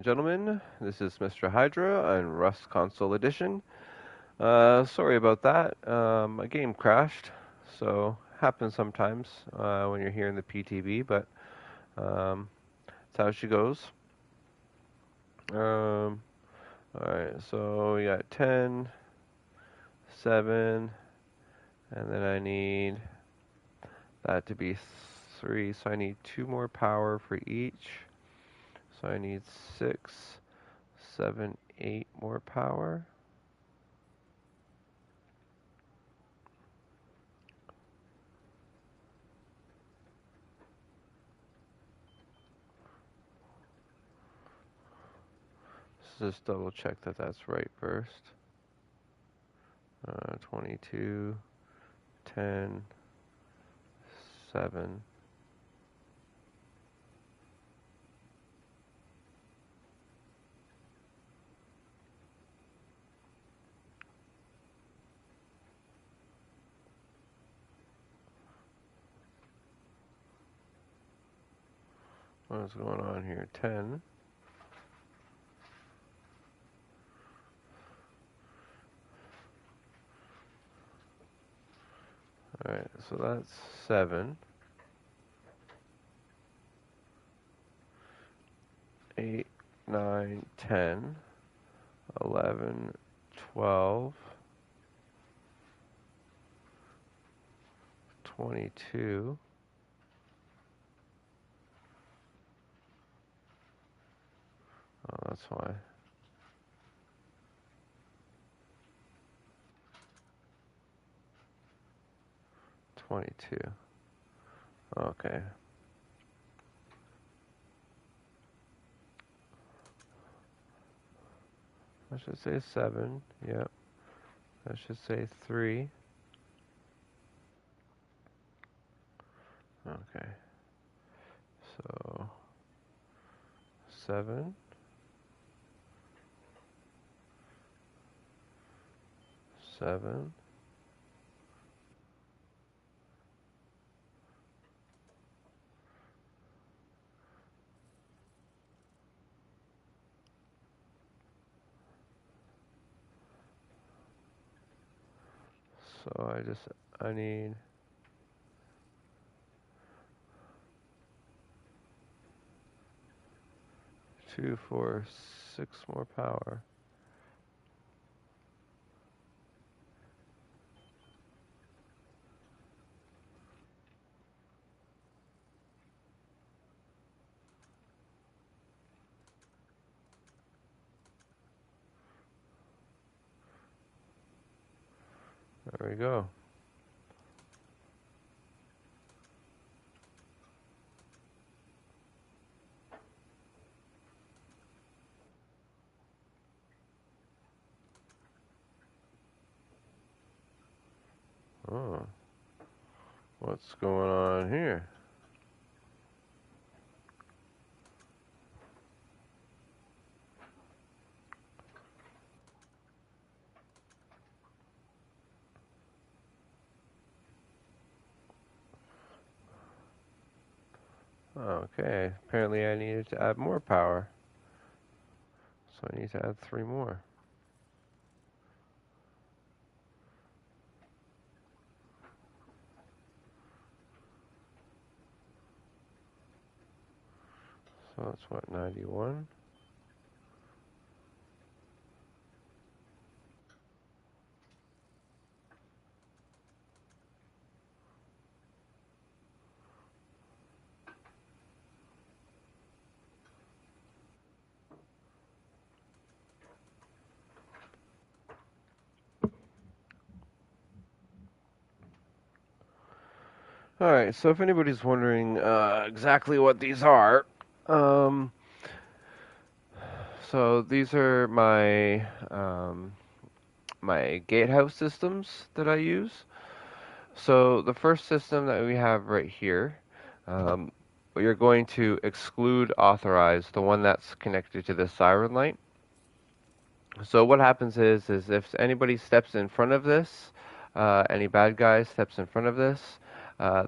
Gentlemen, this is Mr. Hydra and Rust Console Edition. Sorry about that. A game crashed, so happens sometimes when you're here in the PTB, but um, that's how she goes. Alright, so we got 10, 7, and then I need that to be 3, so I need 2 more power for each. So I need 6, 7, 8 more power. Let's just double check that that's right first. 22, 10, 7. What's going on here? 10. Alright, so that's 7. 8, 9, 10, 11, 12, 22. Oh, that's why. 22. Okay. I should say 7. Yep. I should say 3. Okay. So 7, 7. So I need 2, 4, 6 more power. There we go. Oh, what's going on here? Okay, apparently I needed to add more power. So I need to add 3 more. So that's what, 91? Alright, so if anybody's wondering exactly what these are, um, so these are my gatehouse systems that I use. So the first system that we have right here, um, you're going to exclude authorize, the one that's connected to the siren light. So what happens is if anybody steps in front of this, any bad guy steps in front of this,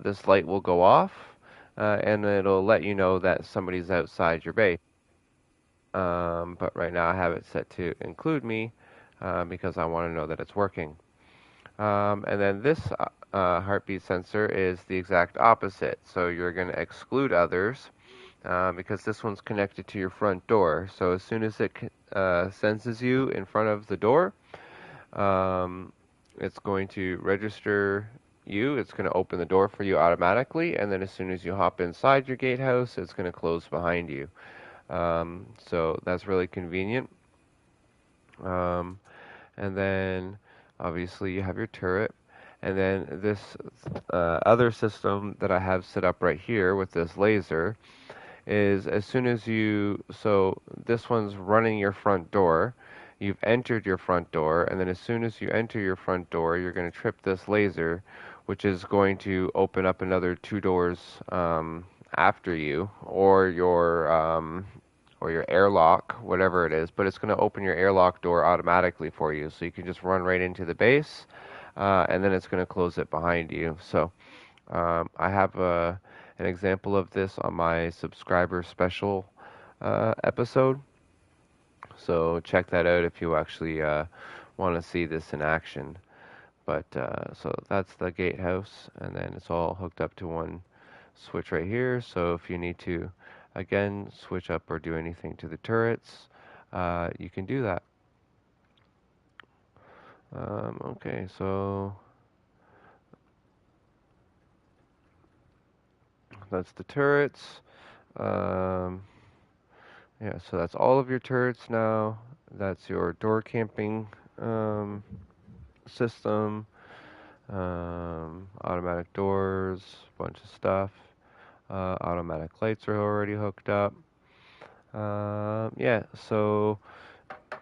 this light will go off, and it'll let you know that somebody's outside your base. but right now I have it set to include me because I want to know that it's working. And then this heartbeat sensor is the exact opposite. So you're going to exclude others because this one's connected to your front door. So as soon as it senses you in front of the door, um, it's going to register you. It's going to open the door for you automatically, and then as soon as you hop inside your gatehouse, it's going to close behind you. So that's really convenient. Um, and then obviously you have your turret. And then this other system that I have set up right here with this laser is as soon as so this one's running your front door. You've entered your front door, and then as soon as you enter your front door, you're going to trip this laser, which is going to open up another two doors after you, or your airlock, whatever it is. But it's going to open your airlock door automatically for you, so you can just run right into the base, and then it's going to close it behind you. So I have an example of this on my subscriber special episode. So check that out if you actually want to see this in action. But so that's the gatehouse, and then it's all hooked up to one switch right here. So if you need to, again, switch up or do anything to the turrets, you can do that. Okay, so that's the turrets. Um, Yeah, so that's all of your turrets now. That's your door camping um, system, automatic doors, bunch of stuff. Automatic lights are already hooked up. Yeah, so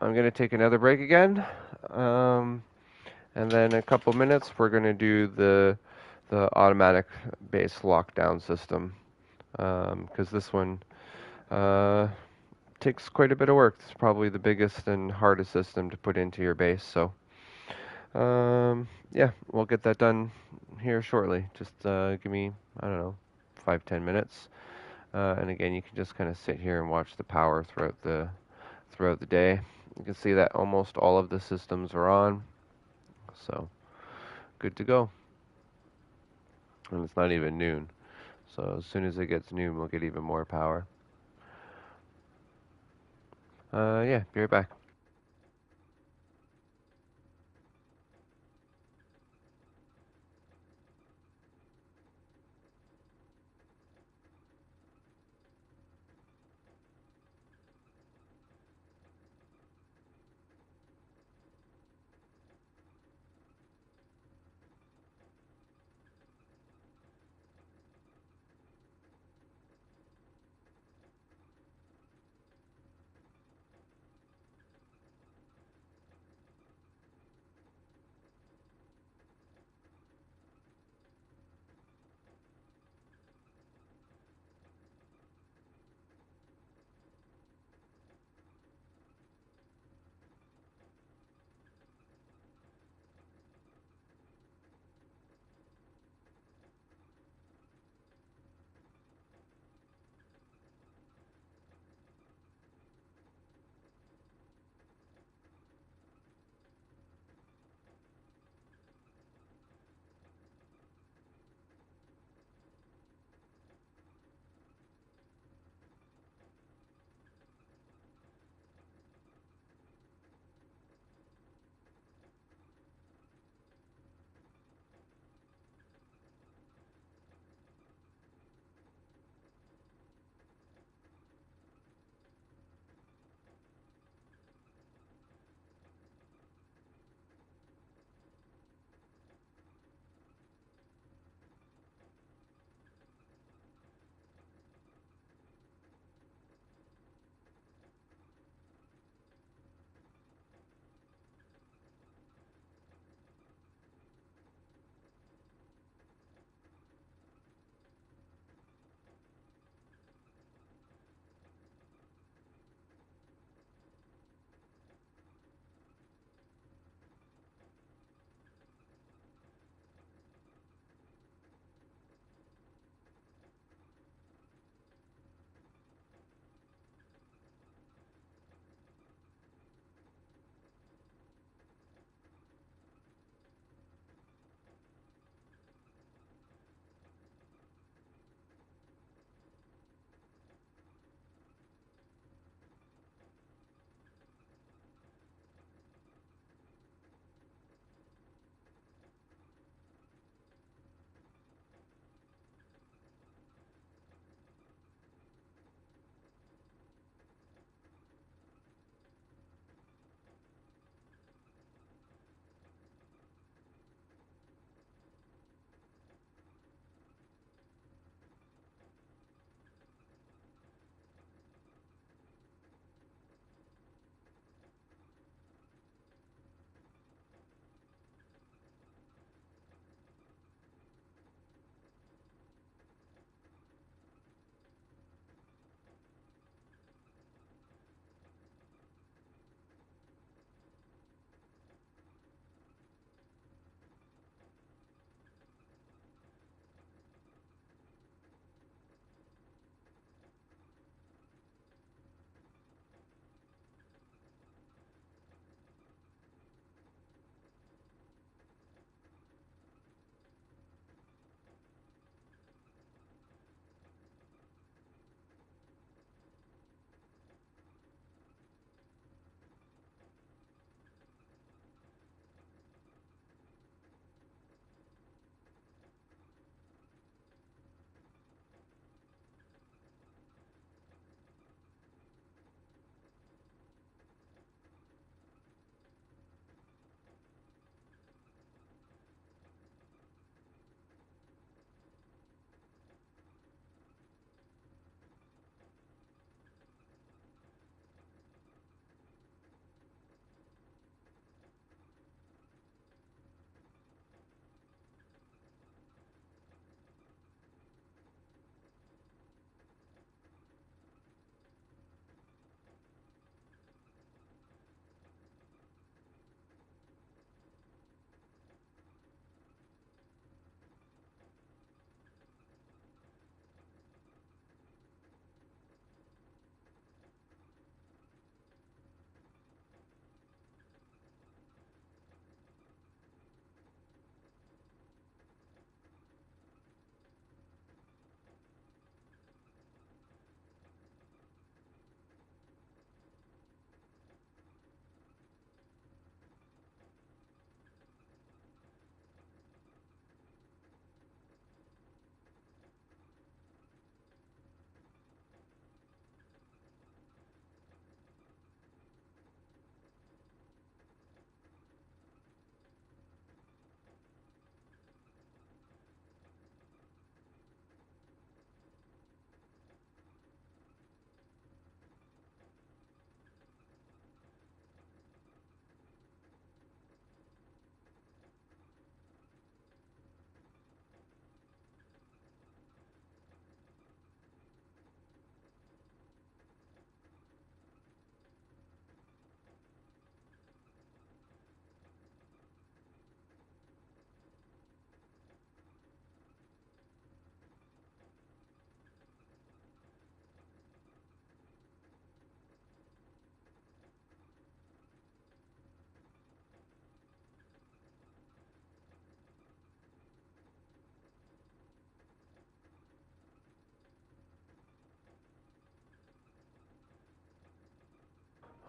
I'm gonna take another break again, and then in a couple minutes we're gonna do the automatic base lockdown system, because this one. Uh, Takes quite a bit of work. It's probably the biggest and hardest system to put into your base. So, yeah, we'll get that done here shortly. Just give me, I don't know, 5-10 minutes. And again, you can just kind of sit here and watch the power throughout the day. You can see that almost all of the systems are on. So, good to go. And it's not even noon. So as soon as it gets noon, we'll get even more power. Yeah, be right back.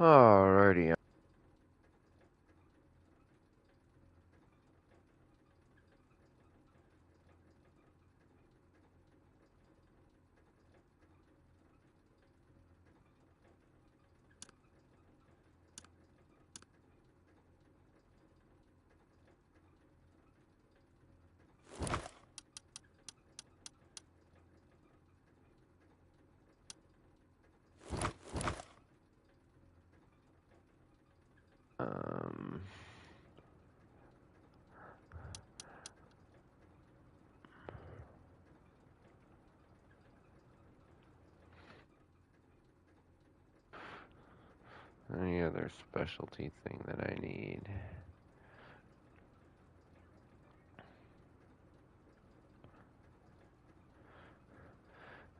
Alrighty. Um, any other specialty thing that I need?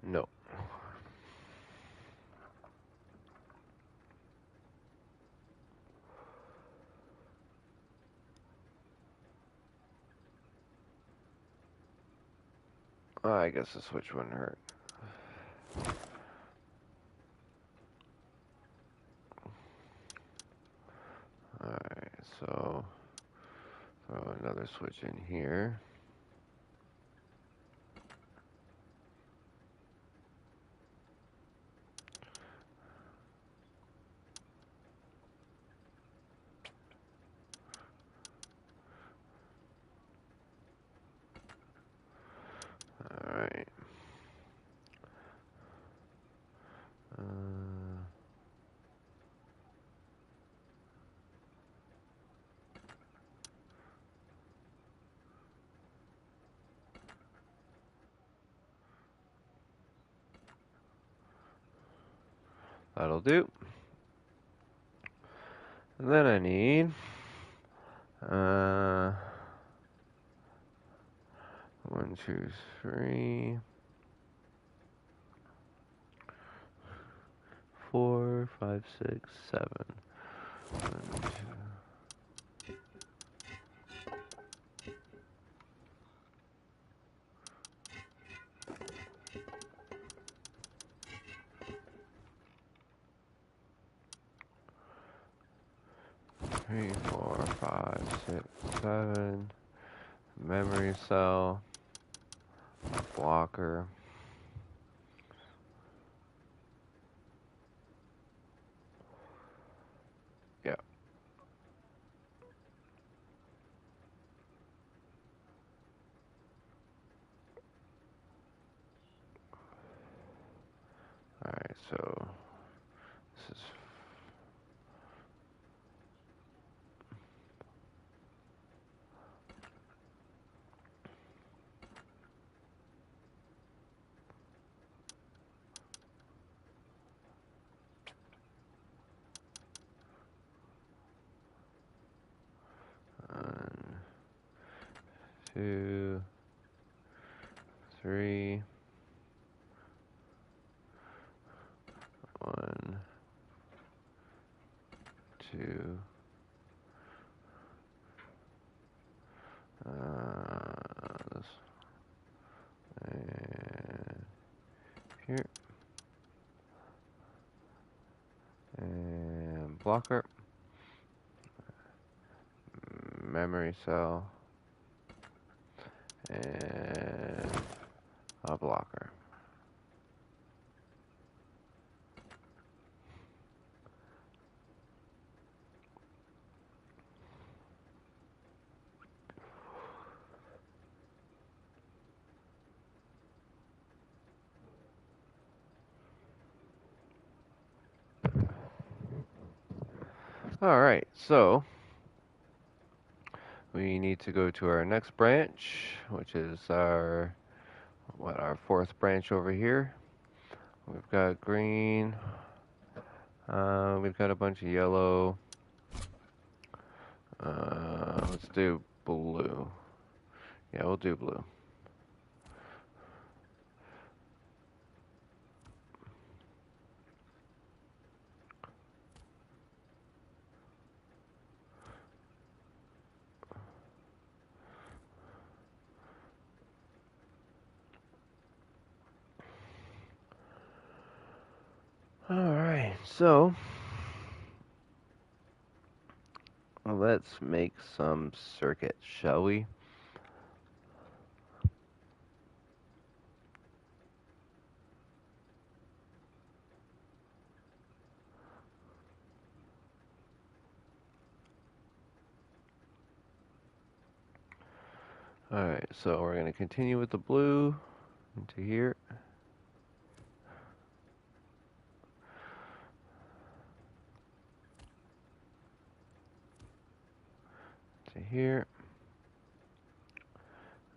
No. I guess the switch wouldn't hurt. Alright, so throw another switch in here. Alright. That'll do. And then I need 1, 2, 3, 4, 5, 6, 7. 1, 2. 3, 4, 5, 6, 7. Memory cell. Blocker. Yeah. Alright, so this is 1, 2, 3, 1, 2, this, and here, and blocker, memory cell, and a blocker. Alright, so we need to go to our next branch, which is our fourth branch over here. We've got green, we've got a bunch of yellow. Let's do blue. Yeah, we'll do blue. Alright, so let's make some circuits, shall we? Alright, so we're going to continue with the blue into here. To here.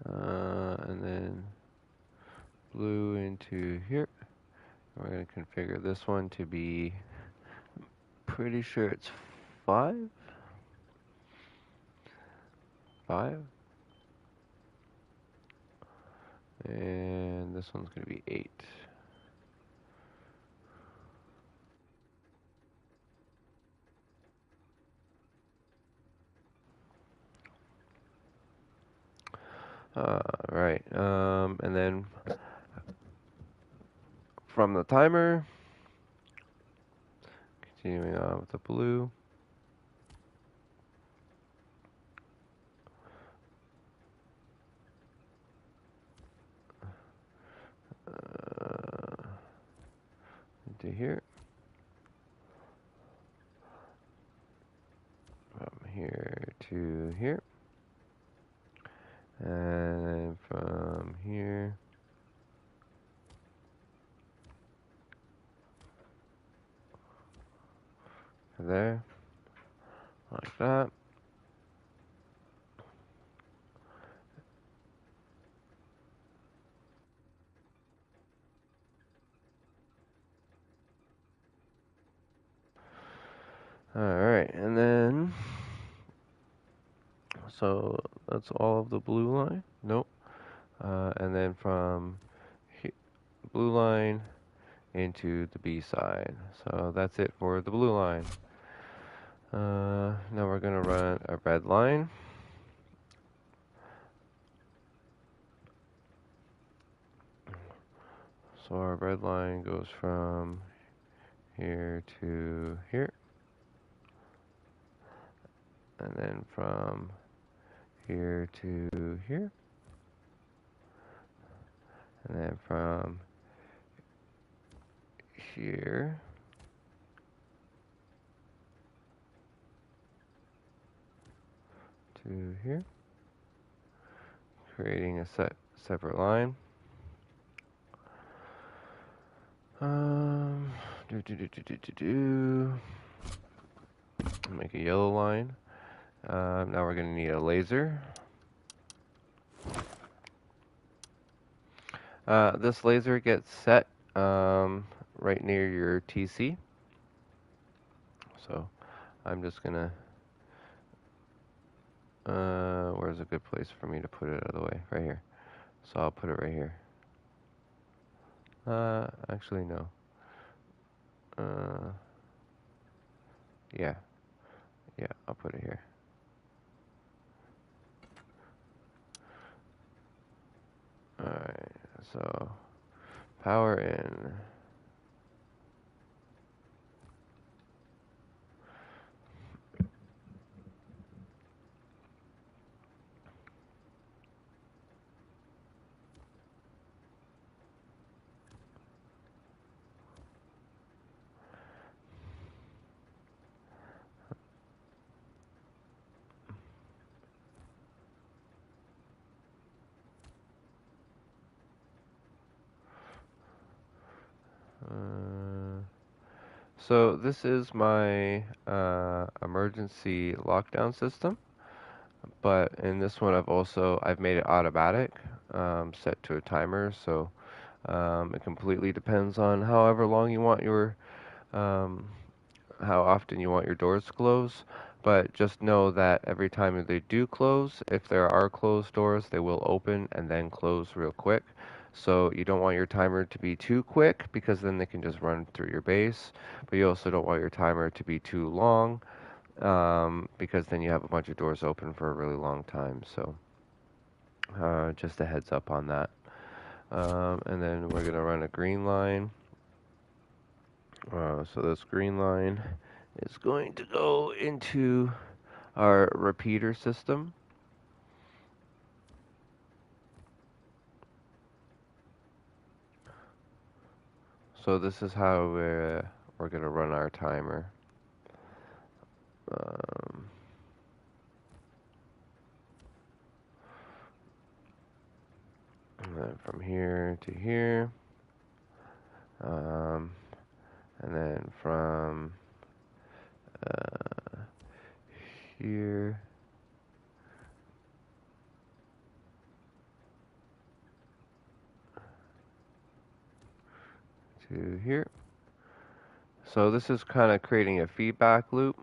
And then blue into here. We're going to configure this one to be, pretty sure it's 5? 5? And this one's going to be 8. Right. And then from the timer, continuing on with the blue. Into here. From here to here. And from here to there. Like that. Alright, and then, so that's all of the blue line. Nope. And then from blue line into the B side. So that's it for the blue line. Now we're going to run a red line. So our red line goes from here to here. And then from here to here. And then from here to here. Creating a separate line. Make a yellow line. Now we're going to need a laser. This laser gets set right near your TC. So I'm just going to, where's a good place for me to put it out of the way? Right here. So I'll put it right here. Actually no. Yeah. Yeah, I'll put it here. Alright, so power in. So this is my emergency lockdown system, but in this one I've made it automatic, set to a timer. So it completely depends on however long you want your um, how often you want your doors to close. But just know that every time they do close, if there are closed doors, they will open and then close real quick. So you don't want your timer to be too quick because then they can just run through your base. But you also don't want your timer to be too long because then you have a bunch of doors open for a really long time. So just a heads up on that. And then we're going to run a green line. So this green line is going to go into our repeater system. So this is how we're going to run our timer. Um, and then from here to here. Um, and then from uh, here to here. So this is kind of creating a feedback loop.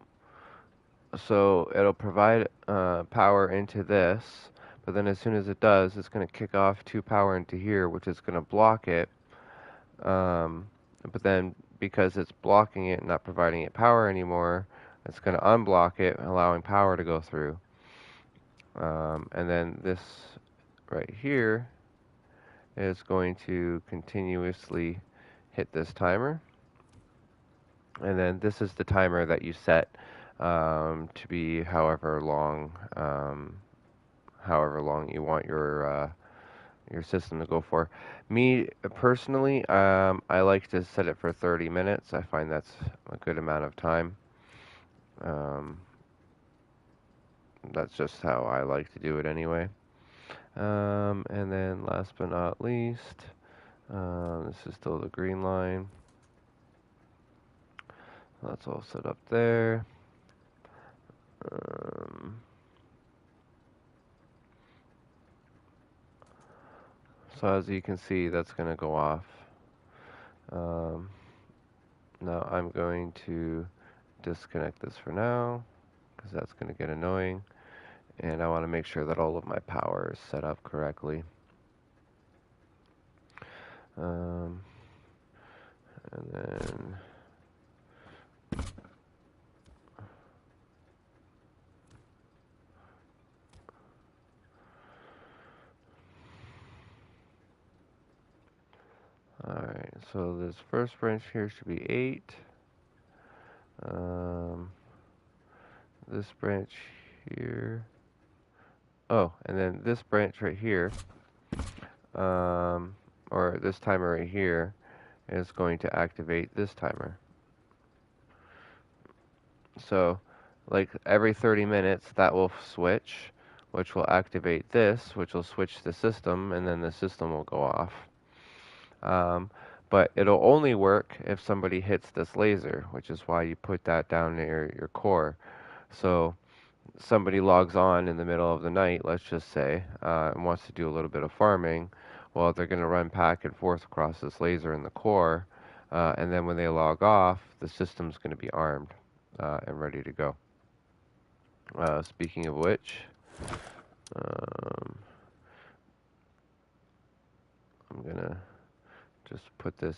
So it'll provide power into this, but then as soon as it does, it's going to kick off to power into here, which is going to block it. But then because it's blocking it and not providing it power anymore, it's going to unblock it, allowing power to go through. And then this right here is going to continuously hit this timer. And then this is the timer that you set to be however long you want your system to go for. Me personally, I like to set it for 30 minutes. I find that's a good amount of time. Um, that's just how I like to do it anyway. And then last but not least, this is still the green line. That's all set up there. So as you can see, that's going to go off. Now I'm going to disconnect this for now because that's going to get annoying. And I want to make sure that all of my power is set up correctly. Um, and then alright, so this first branch here should be 8. This branch here. Oh, and then this branch right here, or this timer right here, is going to activate this timer. So, like every 30 minutes, that will switch, which will activate this, which will switch the system, and then the system will go off. But it'll only work if somebody hits this laser, which is why you put that down near your core. So somebody logs on in the middle of the night, let's just say, and wants to do a little bit of farming. Well, they're going to run back and forth across this laser in the core, and then when they log off, the system's going to be armed and ready to go. Speaking of which, um, I'm going to just put this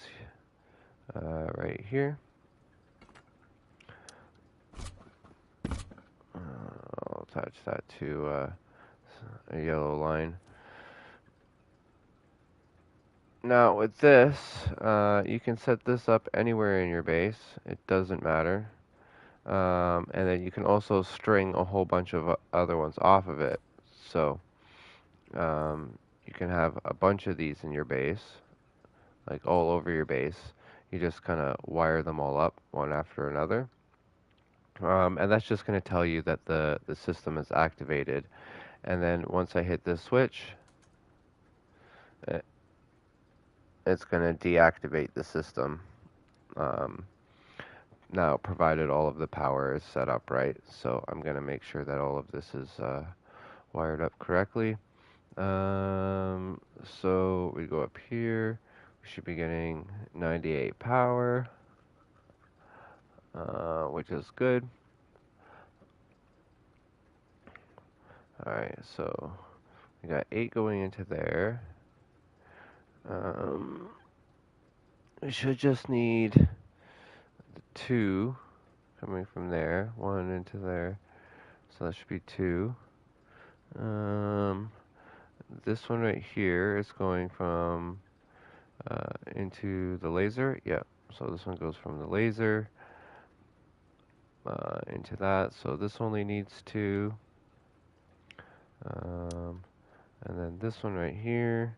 right here. I'll attach that to a yellow line. Now with this, you can set this up anywhere in your base. It doesn't matter. And then you can also string a whole bunch of other ones off of it. So you can have a bunch of these in your base, like all over your base. You just kind of wire them all up one after another. And that's just going to tell you that the system is activated. And then once I hit this switch, it's going to deactivate the system. Now, provided all of the power is set up right, so I'm going to make sure that all of this is wired up correctly. So we go up here, we should be getting 98 power, which is good. Alright, so we got 8 going into there. We should just need 2 coming from there, 1 into there, so that should be 2. This one right here is going from into the laser. Yeah, so this one goes from the laser into that. So this only needs 2. Um, and then this one right here,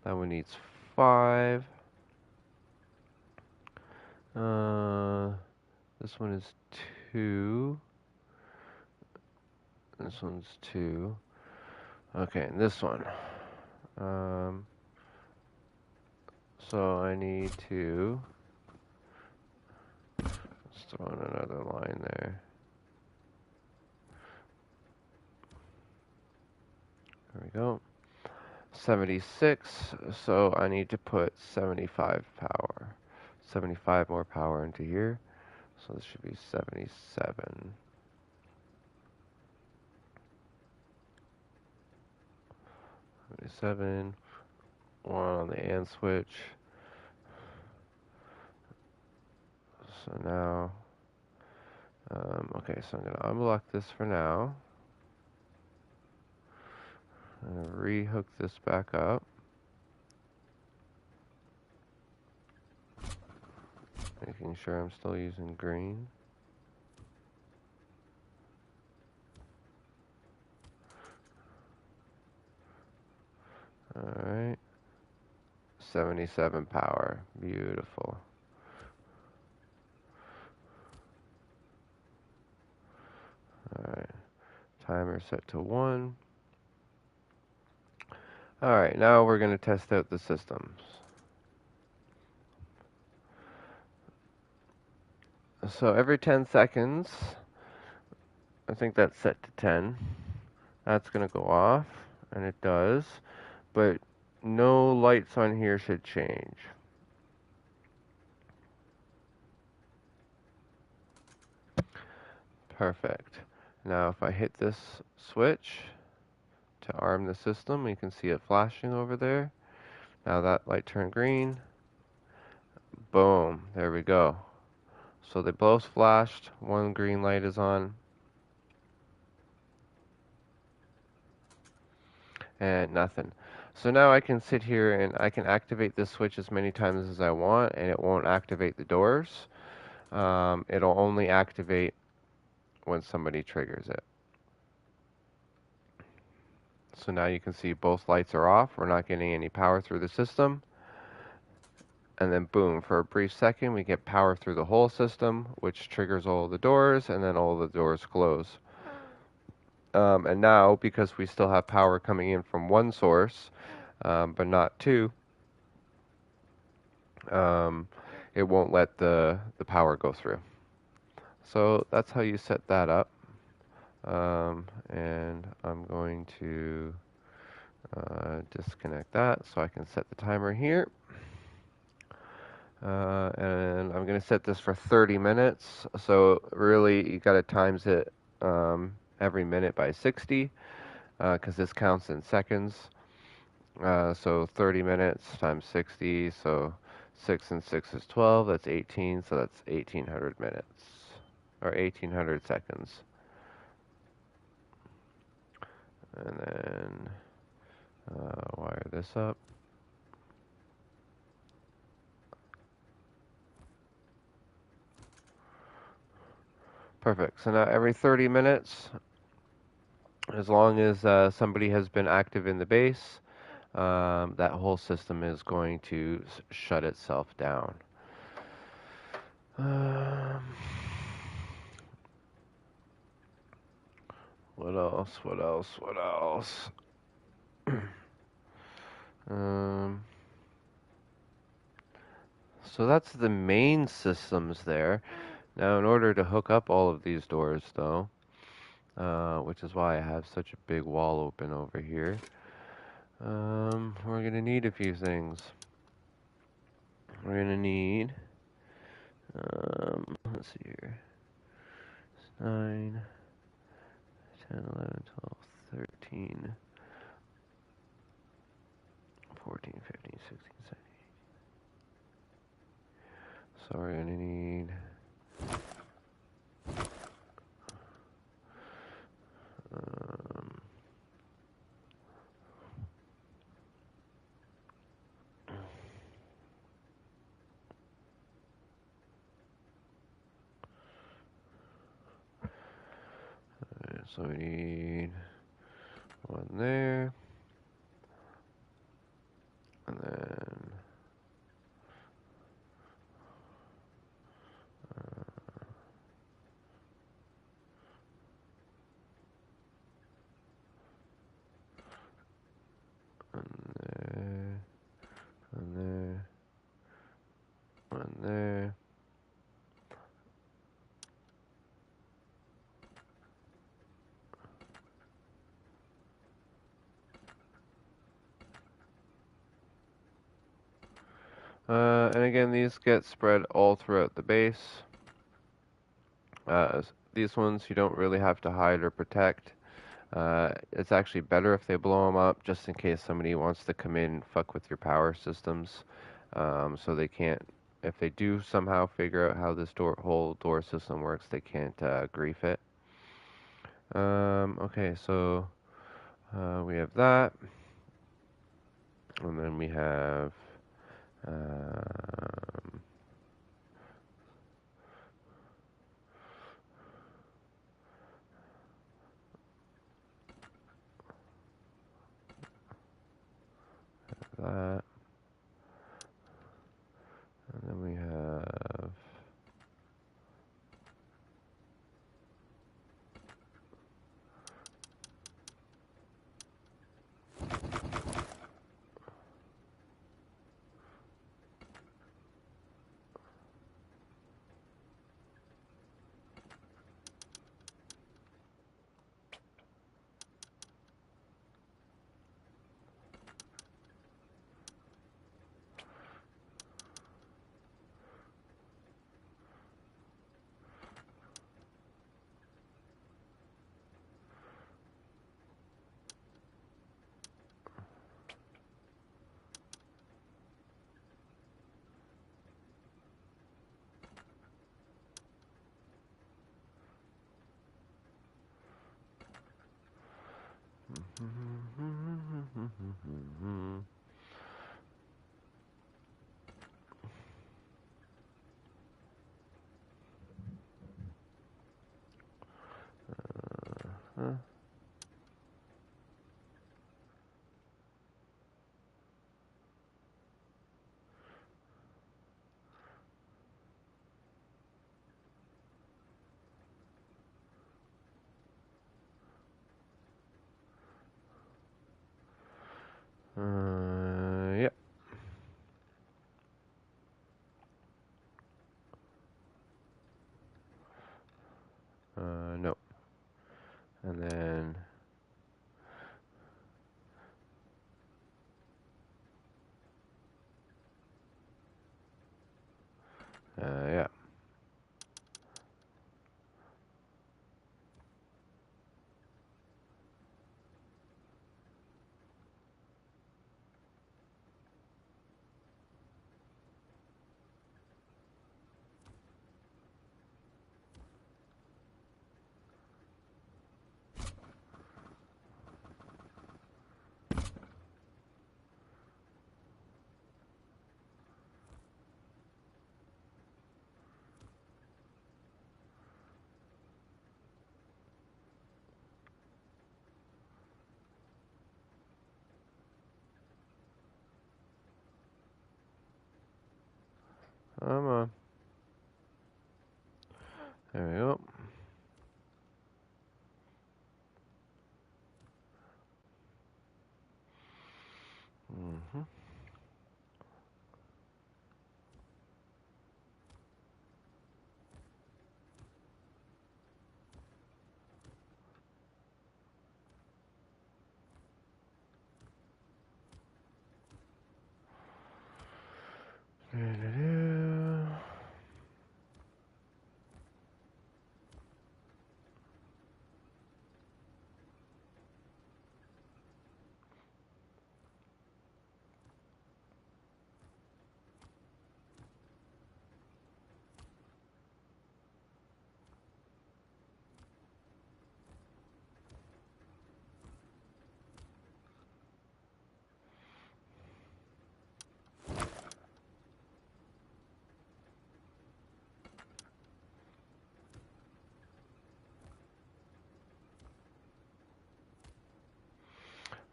that one needs 5. This one is 2. This one's 2. Okay, and this one. Um, so I need to let's throw in another line there. There we go. 76, so I need to put 75 power. 75 more power into here. So this should be 77. 77. 1 on the AND switch. So now, okay, so I'm going to unblock this for now. I'm going to re-hook this back up. Making sure I'm still using green. Alright. 77 power. Beautiful. Alright. Timer set to 1. Alright, now we're going to test out the systems. So every 10 seconds, I think that's set to 10. That's going to go off, and it does. But no lights on here should change. Perfect. Now if I hit this switch to arm the system, you can see it flashing over there. Now that light turned green. Boom, there we go. So they both flashed, one green light is on, and nothing. So now I can sit here and I can activate this switch as many times as I want, and it won't activate the doors. It'll only activate when somebody triggers it. So now you can see both lights are off. We're not getting any power through the system. And then boom, for a brief second, we get power through the whole system, which triggers all the doors, and then all the doors close. And now, because we still have power coming in from one source, but not 2, it won't let the power go through. So that's how you set that up. And I'm going to disconnect that so I can set the timer here. And I'm going to set this for 30 minutes. So really, you got to times it every minute by 60 because this counts in seconds. So 30 minutes times 60. So 6 and 6 is 12. That's 18. So that's 1800 minutes or 1800 seconds. And then wire this up. Perfect. So now every 30 minutes, as long as somebody has been active in the base, that whole system is going to shut itself down. What else? What else? What else? So that's the main systems there. Now, in order to hook up all of these doors, though, which is why I have such a big wall open over here, we're going to need a few things. We're going to need, let's see here, 9, 10, 11, 12, 13, 14, 15, 16, 17. So we're going to need So we need one there, and then one there, one there, one there. And again, these get spread all throughout the base. These ones you don't really have to hide or protect. It's actually better if they blow them up, just in case somebody wants to come in and fuck with your power systems. So they can't, if they do somehow figure out how this whole door system works, they can't grief it. Okay, so we have that, and then we have um, that, and then we have uh, yeah. No. And then yeah. Come on. There we go. Mm-hmm.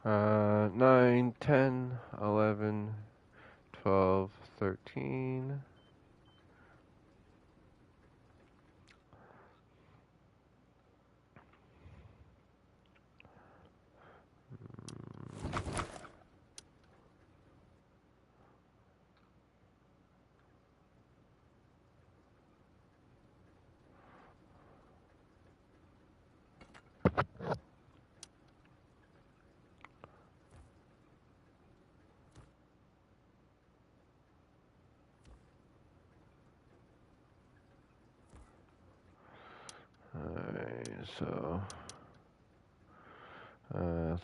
9, 10, 11, 12, 13. Alright, so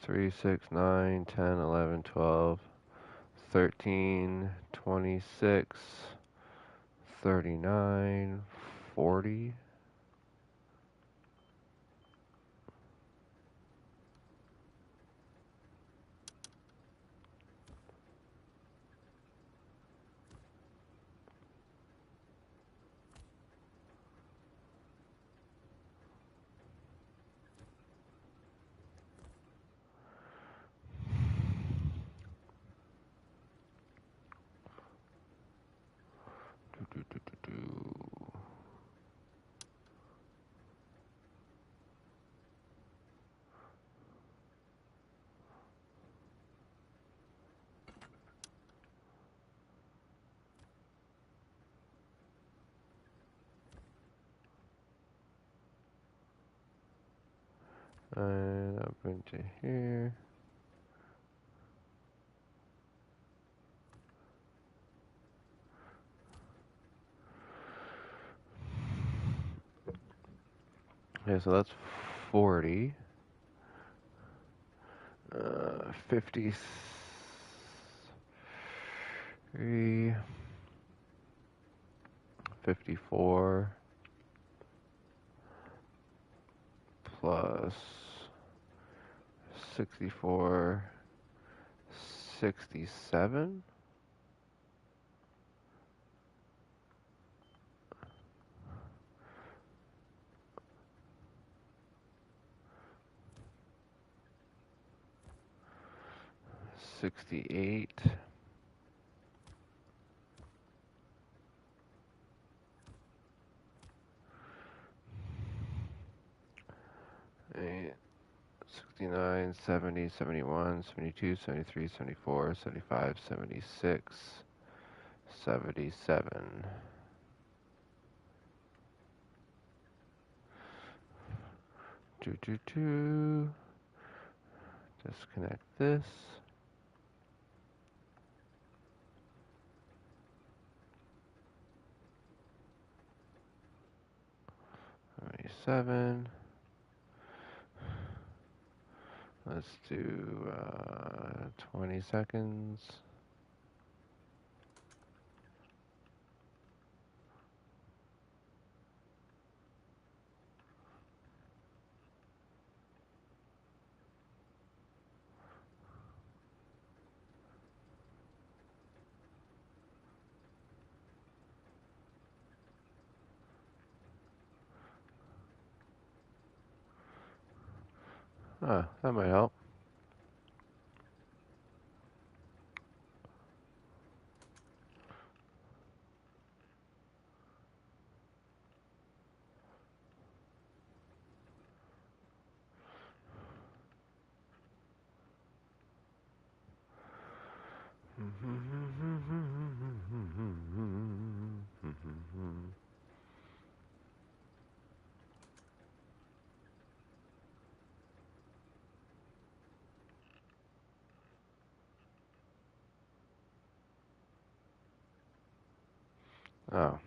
3, 6, 9, 10, 11, 12, 13, 26, 39, 40. And up into here. Okay, so that's 40. 53, 54 plus 64, 67. 68. 69, 70, 71, 72, 73, 74, 75, 76, 77. Disconnect this. 77. Let's do 20 seconds. Ah, that might help. Oh.